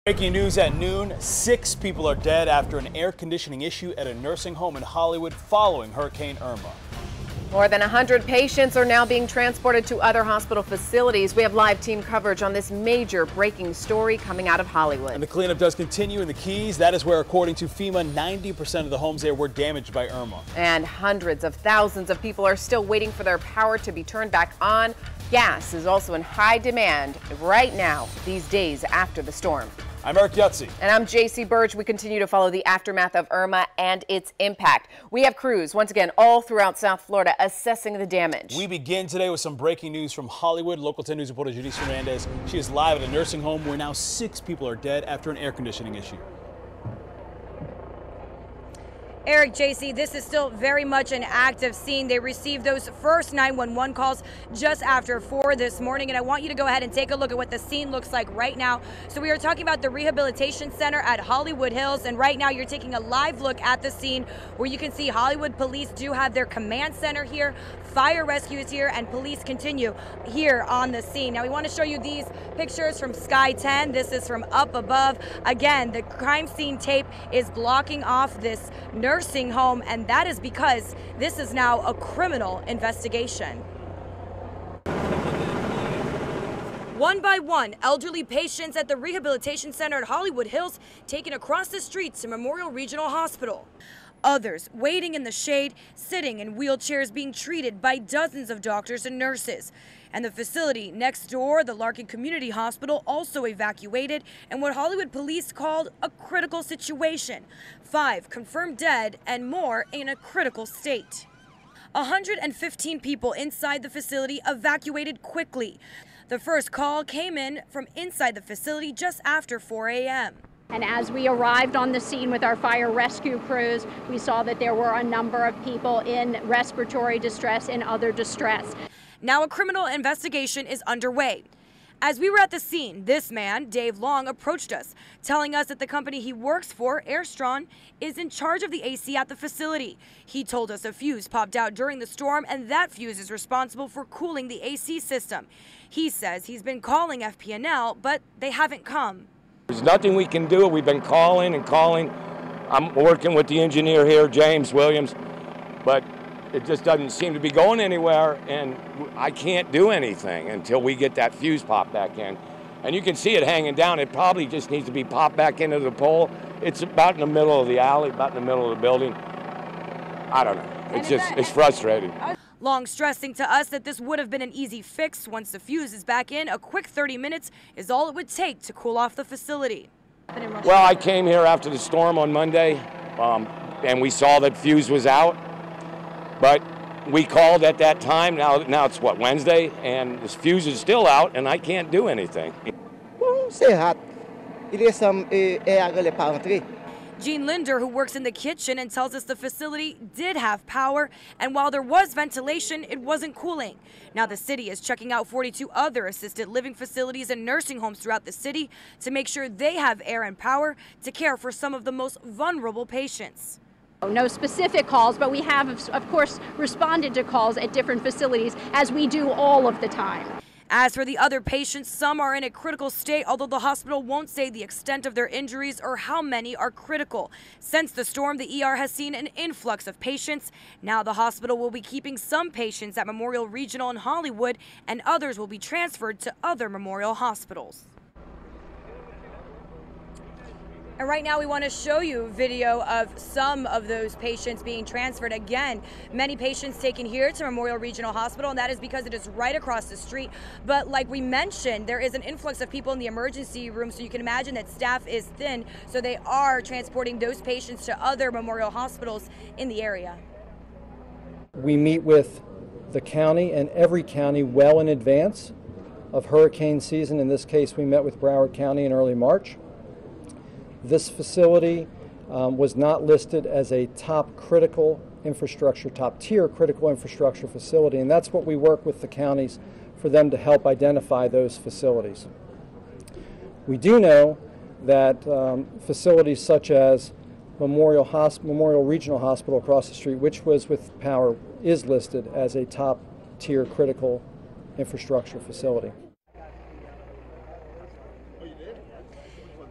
Breaking news at noon, 6 people are dead after an air conditioning issue at a nursing home in Hollywood following Hurricane Irma. More than 100 patients are now being transported to other hospital facilities. We have live team coverage on this major breaking story coming out of Hollywood. And the cleanup does continue in the Keys. That is where, according to FEMA, 90% of the homes there were damaged by Irma. And hundreds of thousands of people are still waiting for their power to be turned back on. Gas is also in high demand right now, these days after the storm. I'm Eric Yutzi. And I'm JC Burge. We continue to follow the aftermath of Irma and its impact. We have crews, once again, all throughout South Florida assessing the damage. We begin today with some breaking news from Hollywood. Local 10 News reporter Janice Hernandez. She is live at a nursing home where now 6 people are dead after an air conditioning issue. Eric, JC, this is still very much an active scene. They received those first 911 calls just after 4 this morning, and I want you to go ahead and take a look at what the scene looks like right now. So we are talking about the Rehabilitation Center at Hollywood Hills, and right now you're taking a live look at the scene where you can see Hollywood police do have their command center here, fire rescue is here, and police continue here on the scene. Now we want to show you these pictures from Sky 10. This is from up above. Again, the crime scene tape is blocking off this nursing home, and that is because this is now a criminal investigation. One by one, elderly patients at the Rehabilitation Center at Hollywood Hills taken across the streets to Memorial Regional Hospital. Others waiting in the shade, sitting in wheelchairs, being treated by dozens of doctors and nurses. And the facility next door, the Larkin Community Hospital, also evacuated in what Hollywood police called a critical situation. 5 confirmed dead and more in a critical state. 115 people inside the facility evacuated quickly. The first call came in from inside the facility just after 4 a.m. And as we arrived on the scene with our fire rescue crews, we saw that there were a number of people in respiratory distress and other distress. Now a criminal investigation is underway. As we were at the scene, this man, Dave Long, approached us, telling us that the company he works for, Airstron, is in charge of the AC at the facility. He told us a fuse popped out during the storm, and that fuse is responsible for cooling the AC system. He says he's been calling FP&L, but they haven't come. There's nothing we can do. We've been calling and calling. I'm working with the engineer here, James Williams, but it just doesn't seem to be going anywhere, and I can't do anything until we get that fuse popped back in. And you can see it hanging down. It probably just needs to be popped back into the pole. It's about in the middle of the alley, about in the middle of the building. I don't know. It's frustrating. Long stressing to us that this would have been an easy fix. Once the fuse is back in, a quick 30 minutes is all it would take to cool off the facility. Well, I came here after the storm on Monday, and we saw that fuse was out. But we called at that time. Now it's what, Wednesday, and this fuse is still out, and I can't do anything. Gene Linder, who works in the kitchen and tells us the facility did have power, and while there was ventilation, it wasn't cooling. Now the city is checking out 42 other assisted living facilities and nursing homes throughout the city to make sure they have air and power to care for some of the most vulnerable patients. No specific calls, but we have, of course, responded to calls at different facilities, as we do all of the time. As for the other patients, some are in a critical state, although the hospital won't say the extent of their injuries or how many are critical. Since the storm, the ER has seen an influx of patients. Now the hospital will be keeping some patients at Memorial Regional in Hollywood, and others will be transferred to other Memorial hospitals. And right now we want to show you video of some of those patients being transferred. Again, many patients taken here to Memorial Regional Hospital, and that is because it is right across the street. But like we mentioned, there is an influx of people in the emergency room, so you can imagine that staff is thin. So they are transporting those patients to other Memorial hospitals in the area. We meet with the county and every county well in advance of hurricane season. In this case, we met with Broward County in early March. This facility was not listed as a top critical infrastructure, top tier critical infrastructure facility, and that's what we work with the counties for them to help identify those facilities. We do know that facilities such as Memorial Regional Hospital across the street, which was with power, is listed as a top tier critical infrastructure facility.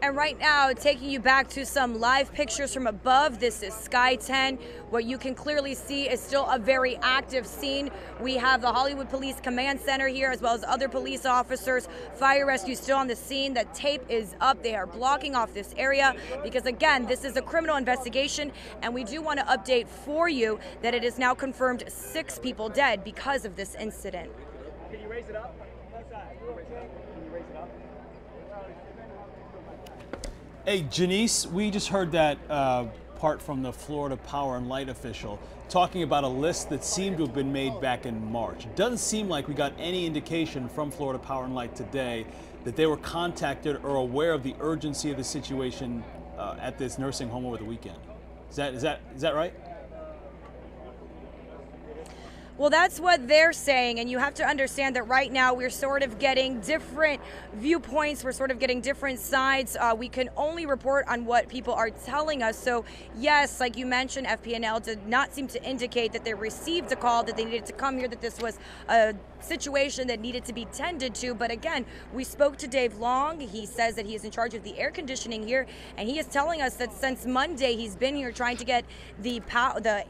And right now, taking you back to some live pictures from above, this is Sky 10. What you can clearly see is still a very active scene. We have the Hollywood Police Command Center here, as well as other police officers. Fire rescue still on the scene. The tape is up. They are blocking off this area because, again, this is a criminal investigation, and we do want to update for you that it is now confirmed 6 people dead because of this incident. Can you raise it up? Can you raise it up? Hey, Janice, we just heard that part from the Florida Power and Light official talking about a list that seemed to have been made back in March. It doesn't seem like we got any indication from Florida Power and Light today that they were contacted or aware of the urgency of the situation at this nursing home over the weekend. Is that right? Well, that's what they're saying, and you have to understand that right now we're sort of getting different viewpoints, we're sort of getting different sides. We can only report on what people are telling us. So yes, like you mentioned, FP&L did not seem to indicate that they received a call, that they needed to come here, that this was a situation that needed to be tended to. But again, we spoke to Dave Long. He says that he is in charge of the air conditioning here, and he is telling us that since Monday he's been here trying to get the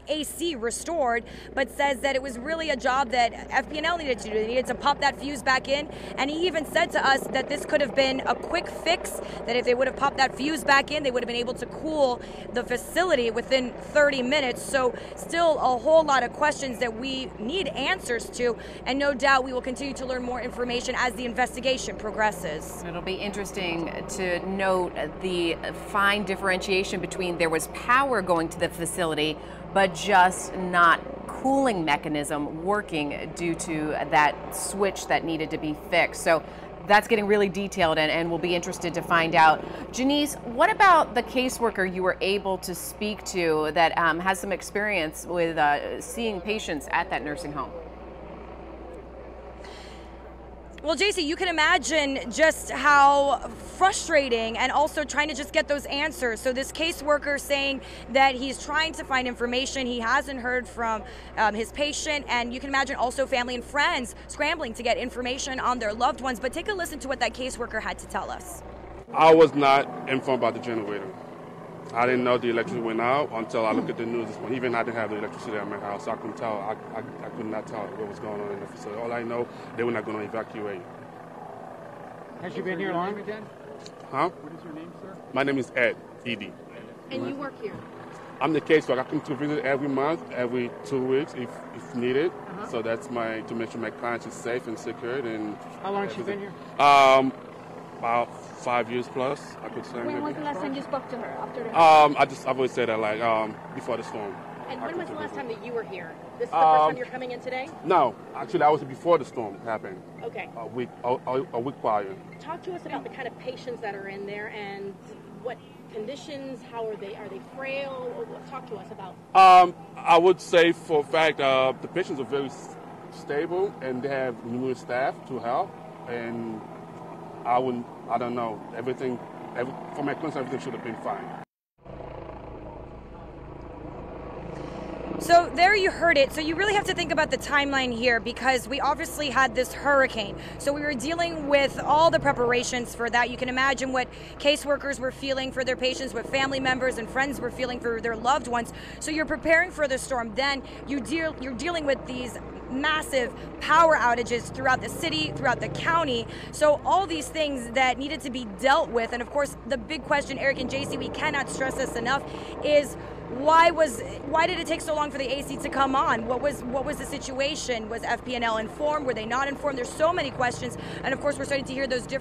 AC restored, but says that it was really a job that FP&L needed to do. They needed to pop that fuse back in, and he even said to us that this could have been a quick fix, that if they would have popped that fuse back in, they would have been able to cool the facility within 30 minutes. So still a whole lot of questions that we need answers to, and no doubt we will continue to learn more information as the investigation progresses. It'll be interesting to note the fine differentiation between there was power going to the facility, but just not cooling mechanism working due to that switch that needed to be fixed. So that's getting really detailed, and we'll be interested to find out. Janice, what about the caseworker you were able to speak to that has some experience with seeing patients at that nursing home? Well, JC, you can imagine just how frustrating, and also trying to just get those answers. So this caseworker saying that he's trying to find information. He hasn't heard from his patient, and you can imagine also family and friends scrambling to get information on their loved ones. But take a listen to what that caseworker had to tell us. I was not informed about the generator. I didn't know the electricity went out until I looked at the news this morning. Even I didn't have the electricity at my house, so I couldn't tell. I could not tell what was going on in the facility. All I know, they were not going to evacuate. Has you been here long again? Huh? What is your name, sir? My name is Ed, E.D. And you work here? I'm the caseworker. I come to visit every month, every 2 weeks if needed. So that's to make sure my client is safe and secured. And how long has she been here? About 5 years plus, I could say. When was the last time you spoke to her after the I've always said that, like, before the storm. And when was the last time that you were here? This is the first time you're coming in today? No, actually, I was before the storm happened. Okay. A week prior. Talk to us about the kind of patients that are in there and what conditions. How are they? Are they frail? Talk to us about. I would say for a fact, the patients are very stable and they have numerous staff to help. And I don't know. For my concern, everything should have been fine. So there you heard it. So you really have to think about the timeline here, because we obviously had this hurricane. So we were dealing with all the preparations for that. You can imagine what caseworkers were feeling for their patients, what family members and friends were feeling for their loved ones. So you're preparing for the storm. Then you're dealing with these massive power outages throughout the city, throughout the county. So all these things that needed to be dealt with. And of course, the big question, Eric and JC, we cannot stress this enough, is why did it take so long for the AC to come on? What was the situation? Was FP&L informed? Were they not informed? There's so many questions. And of course, we're starting to hear those different